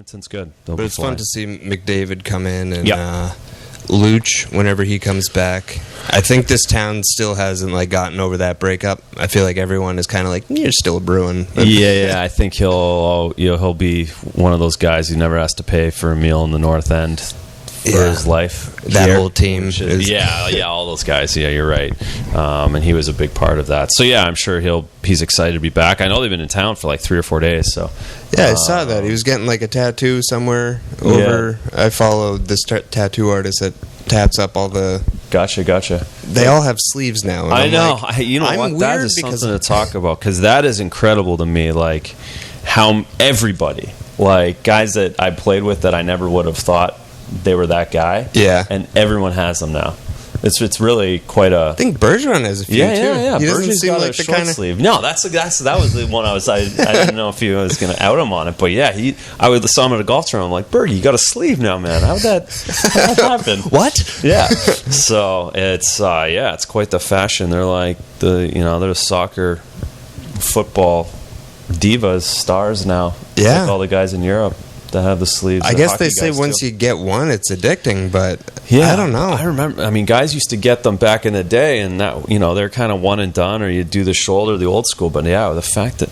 Edmonton's good. But it's fun to see McDavid come in and Luch whenever he comes back. I think this town still hasn't gotten over that breakup. I feel like everyone is kind of like, you're still a Bruin. Yeah. I think he'll be one of those guys who never has to pay for a meal in the North End for his life. That whole team. All those guys. Yeah, you're right. And he was a big part of that. So yeah, I'm sure he's excited to be back. I know they've been in town for 3 or 4 days. So yeah, I saw that. He was getting a tattoo somewhere over. Yeah. I followed this tattoo artist that tats up all the... Gotcha. They all have sleeves now. And I know. I'm that is something to talk about, because that is incredible to me. How everybody, guys that I played with that I never would have thought they were that guy. Yeah. And everyone has them now. It's really quite a... I think Bergeron has a few, too. Yeah. He doesn't seem got like a the short kind of... sleeve. No, that was the one I didn't know if he was going to out him on it. But yeah, I saw him at a golf tournament. I'm like, Bergie, you got a sleeve now, man. How'd that happen? What? Yeah. So it's quite the fashion. They're they're soccer, football divas, stars now. Yeah. All the guys in Europe that have the sleeves. I guess they say once you get one, it's addicting, but yeah, I don't know. I remember, guys used to get them back in the day, and that, they're kind of one and done, or you do the shoulder, the old school. But yeah, the fact that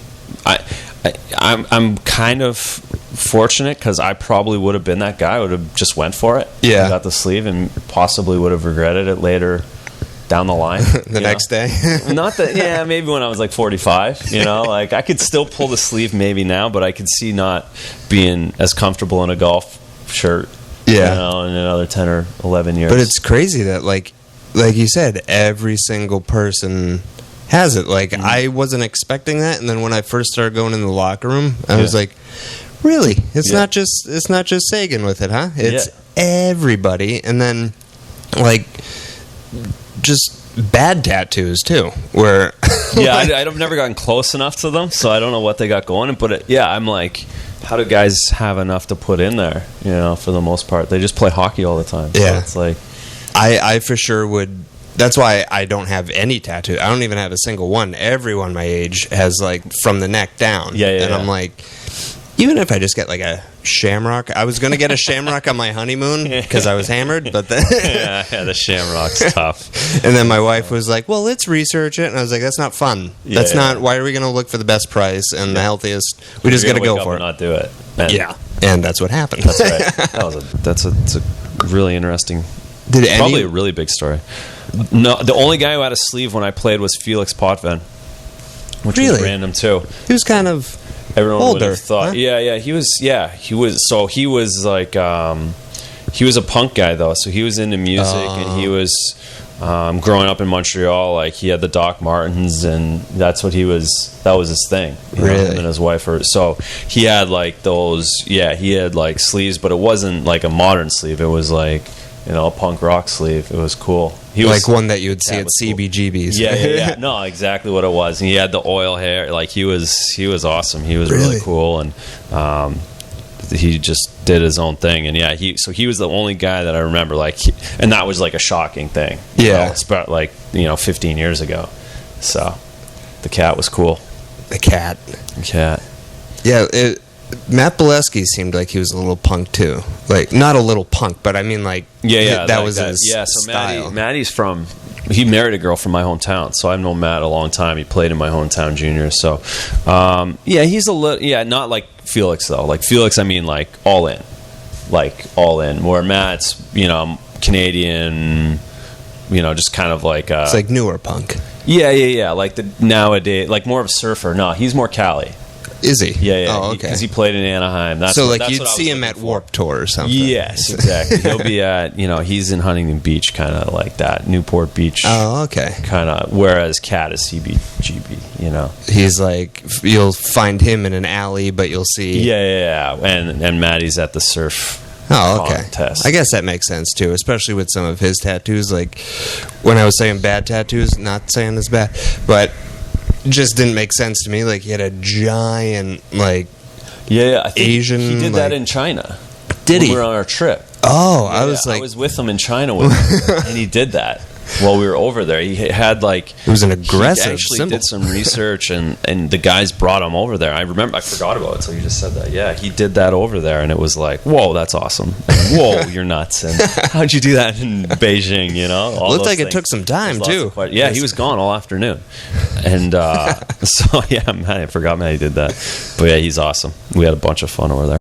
I'm kind of fortunate, because I probably would have been that guy. I would have just went for it. Yeah. Got the sleeve, and possibly would have regretted it later down the line. Next day? Not that, yeah, maybe when I was 45, I could still pull the sleeve maybe now, but I could see not being as comfortable in a golf shirt, in another 10 or 11 years. But it's crazy that, like you said, every single person has it. I wasn't expecting that, and then when I first started going in the locker room, I was like, really? It's not just Sagan with it, huh? It's everybody. And then, just bad tattoos too, where I've never gotten close enough to them, so I don't know what they got going. But I'm like, how do guys have enough to put in there? For the most part, they just play hockey all the time. So it's like, I for sure would. That's why I don't have any tattoo. I don't even have a single one. Everyone my age has from the neck down. And I'm like, even if I just get a shamrock. I was going to get a shamrock on my honeymoon because I was hammered, but then the shamrock's tough. And then my wife was like, well, let's research it. And I was like, that's not fun. That's not, why are we going to look for the best price and the healthiest? We just got to go for it. Not do it. And that's what happened. That's right. That's a really interesting, probably a really big story. No, the only guy who had a sleeve when I played was Felix Potvin, which was random too. He was kind of everyone older, would have thought. Huh? He was. So he was he was a punk guy though. So he was into music, and he was growing up in Montreal. He had the Doc Martens, and that's what he was. That was his thing. Really, him and his wife were. So he had those. Yeah, he had sleeves, but it wasn't a modern sleeve. It was a punk rock sleeve. It was cool. He was one that you would see at CBGB's. Cool. Yeah. No, exactly what it was. And he had the oil hair. He was awesome. He was really cool, and he just did his own thing. And he was the only guy that I remember. And that was a shocking thing. It's about 15 years ago. So the cat was cool. The cat. Yeah. Matt Belesky seemed like he was a little punk too. Not a little punk, but I mean that was his style. Matty's he married a girl from my hometown, so I've known Matt a long time. He played in my hometown junior, so he's a little not like Felix though. Felix, I mean all in. Where Matt's Canadian, just kind of it's newer punk. Yeah. The nowadays, more of a surfer. No, he's more Cali. Is he? Yeah. Oh, okay. Because he played in Anaheim. That's you'd see him at Warped Tour or something. Yes, exactly. He'll be at, he's in Huntington Beach, kind of like that. Newport Beach. Oh, okay. Kind of, whereas Cat is CBGB, He's you'll find him in an alley, but you'll see... Yeah. And Matty's at the surf contest. I guess that makes sense, too, especially with some of his tattoos. When I was saying bad tattoos, not saying it's bad, but... just didn't make sense to me. He had a giant, I think Asian... He did that in China. Did he? We were on our trip. Oh, I was I was with him in China with him, and he did that. while we were over there. He had like it was an aggressive he actually symbol. did some research, and the guys brought him over there. I forgot about it, so you just said that. Yeah, he did that over there, and it was like, whoa, that's awesome. And, whoa, you're nuts. And how'd you do that in Beijing? Looked like it took some time too. Yeah, he was gone all afternoon, and so yeah, man, I forgot he did that. But yeah, he's awesome. We had a bunch of fun over there.